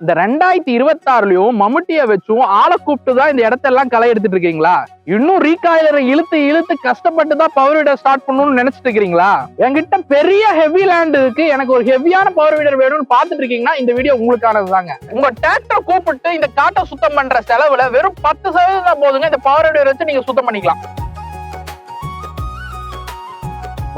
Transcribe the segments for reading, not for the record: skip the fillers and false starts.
இந்த 2026லயும் மம்முட்டியை வச்சும் ஆளை கூப்பிட்டு தான் இந்த இடத்தெல்லாம் களை எடுத்துட்டு இருக்கீங்களா? இன்னும் ரீகாயிலரை இழுத்து இழுத்து கஷ்டப்பட்டு தான் பவர் வீடர் ஸ்டார்ட் பண்ணணும்னு நினைச்சிட்டு இருக்கீங்களா? என்கிட்ட பெரிய ஹெவி லேண்ட் இருக்கு, எனக்கு ஒரு ஹெவியான பவர் வீடர் வேணும்னு பாத்துட்டு இருக்கீங்கன்னா இந்த வீடியோ உங்களுக்கானது தாங்க. உங்க டிராக்டரை கூப்பிட்டு இந்த காட்டை சுத்தம் பண்ற செலவுல வெறும் 10% போதுங்க இந்த பவர் வீடர் வச்சு நீங்க சுத்தம் பண்ணிக்கலாம்.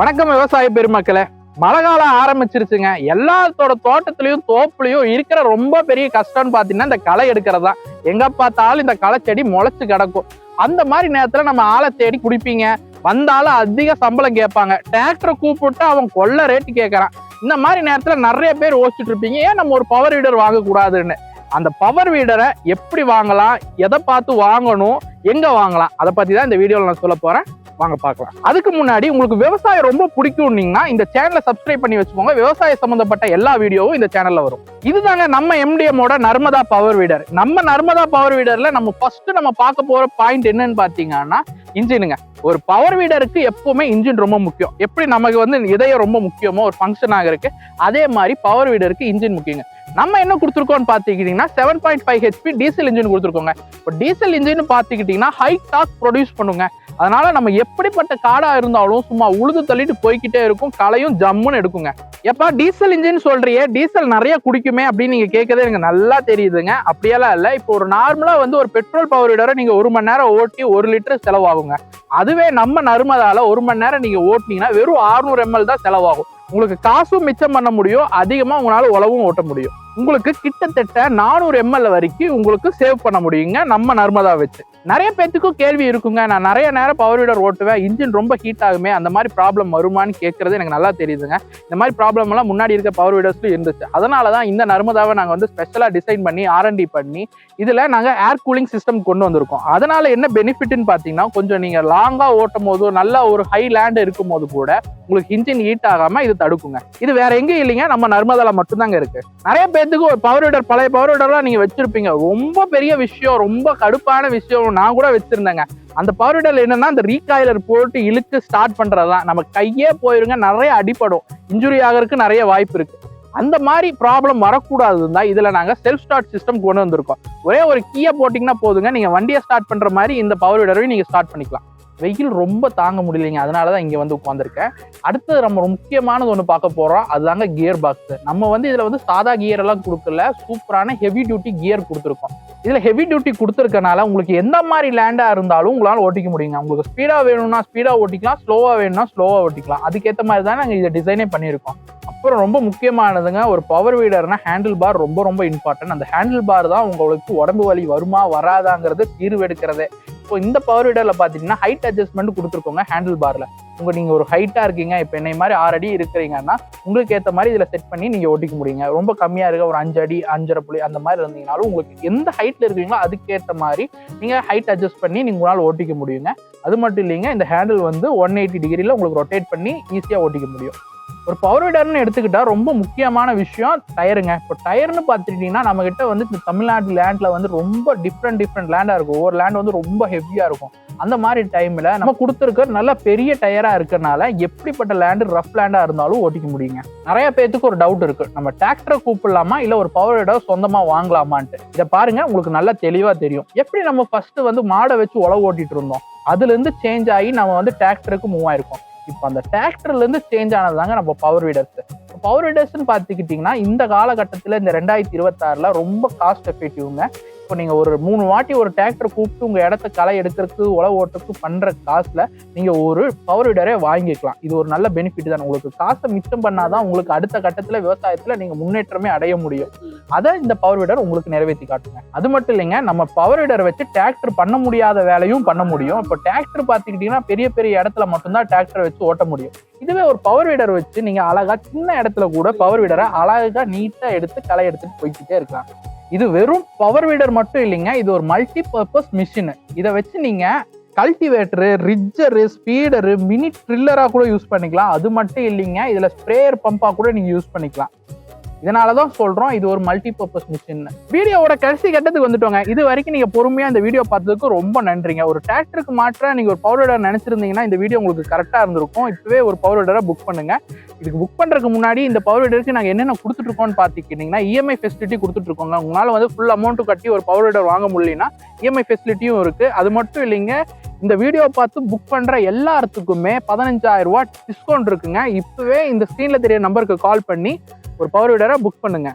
வணக்கம் விவசாய பெருமக்களே. மழை காலம் ஆரம்பிச்சிருச்சுங்க. எல்லாத்தோட தோட்டத்திலயும் தோப்புலயும் இருக்கிற ரொம்ப பெரிய கஷ்டம்னு பாத்தீங்கன்னா இந்த களை எடுக்கிறது தான். எங்க பார்த்தாலும் இந்த களை செடி முளைச்சு கிடக்கும். அந்த மாதிரி நேரத்துல நம்ம ஆளை தேடி குடிப்பீங்க. வந்தாலும் அதிக சம்பளம் கேட்பாங்க. டிராக்டரை கூப்பிட்டு அவன் கொள்ள ரேட்டு கேட்கறான். இந்த மாதிரி நேரத்துல நிறைய பேர் யோசிச்சுட்டு இருப்பீங்க, ஏன் நம்ம ஒரு பவர் வீடர் வாங்க கூடாதுன்னு. அந்த பவர் வீடரை எப்படி வாங்கலாம், எதை பார்த்து வாங்கணும், எங்க வாங்கலாம், அதை பத்தி தான் இந்த வீடியோல நான் சொல்ல போறேன். வாங்க பார்க்கலாம். அதுக்கு முன்னாடி உங்களுக்கு விவசாயம் ரொம்ப பிடிக்கும்னீங்கன்னா இந்த சேனலை சப்ஸ்கிரைப் பண்ணி வச்சுக்கோங்க. விவசாய சம்பந்தப்பட்ட எல்லா வீடியோவும் இந்த சேனல்ல வரும். இதுதாங்க நம்ம எம்டிஎம்மோட நர்மதா பவர் வீடர். நம்ம நர்மதா பவர் வீடர்ல நம்ம ஃபர்ஸ்ட் பார்க்க போற பாயிண்ட் என்னன்னு பாத்தீங்கன்னா இன்ஜினுங்க. ஒரு பவர் வீடருக்கு எப்பவுமே இன்ஜின் ரொம்ப முக்கியம். எப்படி நமக்கு இதயம் ரொம்ப முக்கியமோ ஒரு ஃபங்க்ஷனாக இருக்கு, அதே மாதிரி பவர் வீடருக்கு இன்ஜின் முக்கியங்க. நம்ம என்ன கொடுத்துருக்கோம்னு பாத்துக்கிட்டீங்கன்னா 7.5 HP டீசல் இன்ஜின் கொடுத்துருக்கோங்க. இப்போ டீசல் இன்ஜின் பாத்துக்கிட்டீங்கன்னா ஹை டார்க் ப்ரொடியூஸ் பண்ணுங்க. அதனால நம்ம எப்படிப்பட்ட காடா இருந்தாலும் சும்மா உழுது தள்ளிட்டு போய்கிட்டே இருக்கும், களையும் ஜம்முன்னு எடுக்குங்க. எப்பா டீசல் இன்ஜின் சொல்றியே, டீசல் நிறைய குடிக்குமே அப்படின்னு நீங்க கேட்கறதே எனக்கு நல்லா தெரியுதுங்க. அப்படியெல்லாம் இல்ல. இப்போ ஒரு நார்மலா ஒரு பெட்ரோல் பவர் வீடரை நீங்க 1 மணி நேரம் ஓட்டி 1 லிட்டர் செலவாகுங்க. அதுவே நம்ம நர்மதால 1 மணி நேரம் நீங்க ஓட்டினீங்கன்னா வெறும் 600 ml தான் செலவாகும். உங்களுக்கு காசும் மிச்சம் பண்ண முடியும், அதிகமா உங்களால உழவும் ஓட்ட முடியும். உங்களுக்கு கிட்டத்தட்ட 400 ml வரைக்கும் உங்களுக்கு சேவ் பண்ண முடியுங்க நம்ம நர்மதா வச்சு. நிறைய பேத்துக்கும் கேள்வி இருக்குங்க, நான் நிறைய நேரம் பவர் வீடர் ஓட்டுவேன், இன்ஜின் ரொம்ப ஹீட் ஆகுமே, அந்த மாதிரி ப்ராப்ளம் வருமானு கேட்கறது எனக்கு நல்லா தெரியுதுங்க. இந்த மாதிரி ப்ராப்ளம் எல்லாம் முன்னாடி இருக்க பவர் வீடர்ஸ்ல இருந்துச்சு. அதனாலதான் இந்த நர்மதாவை நாங்க ஸ்பெஷலா டிசைன் பண்ணி R&D பண்ணி இதுல நாங்க ஏர் கூலிங் சிஸ்டம் கொண்டு வந்திருக்கோம். அதனால என்ன பெனிஃபிட்னு பாத்தீங்கன்னா, கொஞ்சம் நீங்க லாங்கா ஓட்டும் போது நல்ல ஒரு ஹை லேண்ட் இருக்கும் போது கூட உங்களுக்கு இன்ஜின் ஹீட் ஆகாம இது தடுக்குங்க. இது வேற எங்கேயும் இல்லைங்க, நம்ம நர்மதால மட்டும்தாங்க இருக்கு. நிறைய பேத்துக்கு ஒரு பவர் வீடர், பழைய பவர் வீடர்லாம் நீங்க வச்சிருப்பீங்க. ரொம்ப பெரிய விஷயம், ரொம்ப கடுப்பான விஷயம். நான் கூட வச்சிருந்தேங்க. அந்த பவர் வீடர்ல என்னன்னா, அந்த ரீகாயிலர் போட்டு இழுத்து ஸ்டார்ட் பண்றதுதான். நம்ம கையே போயிருங்க, நிறைய அடிப்படும், இன்ஜுரி ஆகிறதுக்கு நிறைய வாய்ப்பு இருக்கு. அந்த மாதிரி ப்ராப்ளம் வரக்கூடாதுன்னு தான் இதுல நாங்க செல்ஃப் ஸ்டார்ட் சிஸ்டம் கொண்டு வந்திருக்கோம். ஒரே ஒரு கீயை போட்டீங்கன்னா போதுங்க, நீங்க வண்டியை ஸ்டார்ட் பண்ற மாதிரி இந்த பவர் வீடரையும் நீங்க ஸ்டார்ட் பண்ணிக்கலாம். வெயில் ரொம்ப தாங்க முடியலைங்க, அதனாலதான் இங்க உட்காந்துருக்கேன். அடுத்தது நம்ம முக்கியமானது ஒண்ணு பார்க்க போறோம், அதுதாங்க கியர் பாக்ஸ். நம்ம இதுல சாதா கியர் எல்லாம் கொடுக்கல, சூப்பரான ஹெவி டியூட்டி கியர் கொடுத்துருக்கோம். இதுல ஹெவி டியூட்டி கொடுத்துருக்கனால உங்களுக்கு எந்த மாதிரி லேண்டா இருந்தாலும் உங்களால ஓட்டிக்க முடியுங்க. உங்களுக்கு ஸ்பீடா வேணும்னா ஸ்பீடா ஓட்டிக்கலாம், ஸ்லோவா வேணும்னா ஸ்லோவா ஓட்டிக்கலாம். அதுக்கேற்ற மாதிரி தான் நாங்க இதை டிசைனே பண்ணியிருக்கோம். அப்புறம் ரொம்ப முக்கியமானதுங்க, ஒரு பவர் வீடர்னா ஹேண்டில் பார் ரொம்ப ரொம்ப இம்பார்ட்டன்ட். அந்த ஹேண்டில் பார் தான் உங்களுக்கு உடம்பு வலி வருமா வராதாங்கிறது தீர்வு எடுக்கிறதே. இப்போ இந்த பவர் வீடர்ல பாத்தீங்கன்னா ஹைட் அட்ஜஸ்ட்மெண்ட் கொடுத்துருக்கோங்க. ஹேண்டில் பார்ல நீங்க ஒரு ஹைட்டா இருக்கீங்க, இப்ப என்னை மாதிரி 6 அடி இருக்கிறீங்கன்னா உங்களுக்கு ஏற்ற மாதிரி இதுல செட் பண்ணி நீங்க ஓட்டிக்க முடியுங்க. ரொம்ப கம்மியா இருக்க ஒரு 5 அடி 5.5 புள்ளி அந்த மாதிரி இருந்தீங்கனாலும் உங்களுக்கு எந்த ஹைட்ல இருக்கீங்களோ அதுக்கேற்ற மாதிரி நீங்க ஹைட் அட்ஜஸ்ட் பண்ணி நீங்க உங்களால ஓட்டிக்க முடியுங்க. அது மட்டும் இல்லைங்க, இந்த ஹேண்டில் 180 டிகிரில உங்களுக்கு ரொட்டேட் பண்ணி ஈஸியா ஓட்டிக்க முடியும். ஒரு பவர் வீடர்னு எடுத்துக்கிட்டா ரொம்ப முக்கியமான விஷயம் டயருங்க. இப்போ டயர்னு பார்த்துக்கிட்டீங்கன்னா நம்ம கிட்ட இந்த தமிழ்நாட்டு லேண்ட்ல ரொம்ப டிஃப்ரெண்ட் லேண்டா இருக்கும். ஒவ்வொரு லேண்ட் ரொம்ப ஹெவியா இருக்கும். அந்த மாதிரி டைம்ல நம்ம கொடுத்துருக்க நல்ல பெரிய டயரா இருக்கறனால எப்படிப்பட்ட லேண்டு, ரஃப் லேண்டா இருந்தாலும் ஓட்டிக்க முடியுங்க. நிறைய பேத்துக்கு ஒரு டவுட் இருக்கு, நம்ம டிராக்டரை கூப்பிடலாமா இல்ல ஒரு பவர் வீடர் சொந்தமா வாங்கலாமான்ட்டு. இதை பாருங்க, உங்களுக்கு நல்லா தெளிவா தெரியும். எப்படி நம்ம ஃபர்ஸ்ட் மாடை வச்சு உழவு ஓட்டிட்டு இருந்தோம், அதுல இருந்து சேஞ்ச் ஆகி நம்ம டிராக்டருக்கு மூவ் ஆயிருக்கோம். இப்போ அந்த டிராக்டர்ல இருந்து சேஞ்ச் ஆனதுதாங்க நம்ம பவர் வீடர்ஸ். பவர் வீடர்ஸ்ன்னு பார்த்துக்கிட்டிங்கன்னா இந்த காலகட்டத்தில் இந்த 2026ல ரொம்ப காஸ்ட் எஃபெக்டிவ்ங்க. இப்போ நீங்க ஒரு 3 வாட்டி ஒரு டிராக்டர் கூப்பிட்டு உங்க இடத்த களை எடுக்கிறதுக்கு உழவு ஓட்டுறதுக்கு பண்ற காசுல நீங்க ஒரு பவர் வீடரே வாங்கிக்கலாம். இது ஒரு நல்ல பெனிஃபிட் தான். உங்களுக்கு காசை மிச்சம் பண்ணாதான் உங்களுக்கு அடுத்த கட்டத்துல விவசாயத்துல நீங்க முன்னேற்றமே அடைய முடியும். அதை இந்த பவர் வீடர் உங்களுக்கு நிறைவேற்றி காட்டுங்க. அது மட்டும் இல்லைங்க, நம்ம பவர் வீடர் வச்சு டிராக்டர் பண்ண முடியாத வேலையும் பண்ண முடியும். இப்போ டிராக்டர் பார்த்துக்கிட்டீங்கன்னா பெரிய பெரிய இடத்துல மட்டும்தான் டிராக்டரை வச்சு ஓட்ட முடியும். இதுவே ஒரு பவர் வீடர் வச்சு நீங்க அழகா சின்ன இடத்துல கூட பவர் வீடரை அழகா நீட்டா எடுத்து களை எடுத்துட்டு போய்கிட்டே இருக்கலாம். இது வெறும் பவர் வீடர் மட்டும் இல்லைங்க, இது ஒரு மல்டி பர்பஸ் மிஷின். இதை வச்சு நீங்க கல்டிவேட்டரு, ரிட்ஜரு, ஸ்பீடரு, மினி ட்ரில்லரா கூட யூஸ் பண்ணிக்கலாம். அது மட்டும் இல்லைங்க, இதுல ஸ்ப்ரேயர் பம்பா கூட நீங்க யூஸ் பண்ணிக்கலாம். இதனாலதான் சொல்றோம் இது ஒரு மல்டி பர்பஸ் மிஷின். வீடியோவோட கடைசி கட்டத்துக்கு வந்துட்டோங்க. இது வரைக்கும் நீங்க பொறுமையா இந்த வீடியோ பார்த்ததுக்கு ரொம்ப நன்றிங்க. ஒரு டிராக்டருக்கு மாற்ற நீங்க ஒரு பவர் வீடர் நினைச்சிருந்தீங்கன்னா இந்த வீடியோ உங்களுக்கு கரெக்டா இருந்திருக்கும். இப்பவே ஒரு பவர் வீடரை புக் பண்ணுங்க. இதுக்கு புக் பண்றதுக்கு முன்னாடி இந்த பவர் வீடருக்கு நாங்க என்னென்ன கொடுத்துட்டு இருக்கோம்னு பாத்துக்கிட்டீங்கன்னா இஎம்ஐ ஃபெசிலிட்டி கொடுத்துட்டு இருக்கோங்க. உங்களால வந்து ஃபுல் அமௌண்ட் கட்டி ஒரு பவர் வீடர் வாங்க முடியலன்னா இஎம்ஐ ஃபெசிலிட்டியும் இருக்கு. அது மட்டும் இல்லைங்க, இந்த வீடியோ பார்த்து புக் பண்ற எல்லாத்துக்குமே 15,000 ரூபாய் டிஸ்கவுண்ட் இருக்குங்க. இப்பவே இந்த ஸ்கிரீன்ல தெரிய நம்பருக்கு கால் பண்ணி ஒரு பவர் வீடரை புக் பண்ணுங்க.